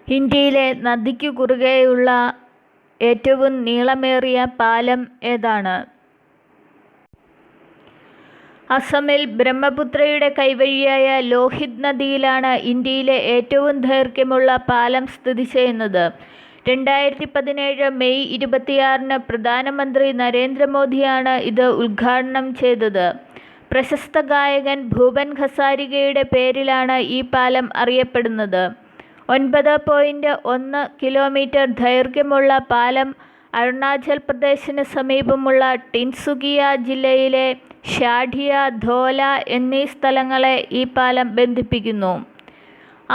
ഇന്ത്യയിലെ നദിക്കു കുറുകെയുള്ള ഏറ്റവും നീളമേറിയ പാലം ഏതാണ്? അസമിൽ ബ്രഹ്മപുത്രയുടെ കൈവഴിയായ ലോഹിത് നദിയിലാണ് ഇന്ത്യയിലെ ഏറ്റവും ദൈർഘ്യമുള്ള പാലം സ്ഥിതി ചെയ്യുന്നത്. 2017 മെയ് 26 പ്രധാനമന്ത്രി നരേന്ദ്രമോദിയാണ് ഇത് ഉദ്ഘാടനം ചെയ്തത്. പ്രശസ്ത ഗായകൻ ഭൂപൻ ഹസാരികയുടെ പേരിലാണ് ഈ പാലം അറിയപ്പെടുന്നത്. 9.1 കിലോമീറ്റർ ദൈർഘ്യമുള്ള പാലം അരുണാചൽ പ്രദേശിന് സമീപമുള്ള ടിൻസുകിയ ജില്ലയിലെ ഷാഡിയ, ധോല എന്നീ സ്ഥലങ്ങളെ ഈ പാലം ബന്ധിപ്പിക്കുന്നു.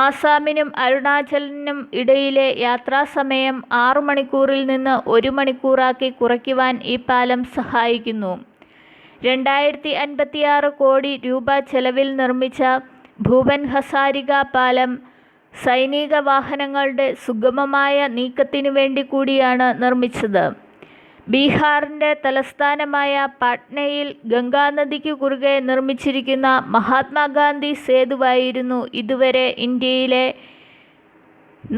ആസാമിനും അരുണാചലിനും ഇടയിലെ യാത്രാസമയം 6 മണിക്കൂറിൽ നിന്ന് 1 മണിക്കൂറാക്കി കുറയ്ക്കുവാൻ ഈ പാലം സഹായിക്കുന്നു. 2056 കോടി രൂപ ചെലവിൽ നിർമ്മിച്ച ഭൂപൻ ഹസാരിക പാലം സൈനിക വാഹനങ്ങളുടെ സുഗമമായ നീക്കത്തിനു വേണ്ടി കൂടിയാണ് നിർമ്മിച്ചത്. ബീഹാറിൻ്റെ തലസ്ഥാനമായ പാട്നയിൽ ഗംഗാനദിക്കു കുറുകെ നിർമ്മിച്ചിരിക്കുന്ന മഹാത്മാഗാന്ധി സേതുവായിരുന്നു ഇതുവരെ ഇന്ത്യയിലെ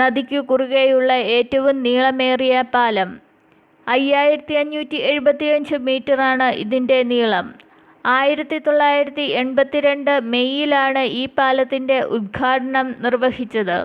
നദിക്കു കുറുകെയുള്ള ഏറ്റവും നീളമേറിയ പാലം. 5575 മീറ്ററാണ് ഇതിൻ്റെ നീളം. 1982 മെയ്യിലാണ് ഈ പാലത്തിൻ്റെ ഉദ്ഘാടനം നിർവഹിച്ചത്.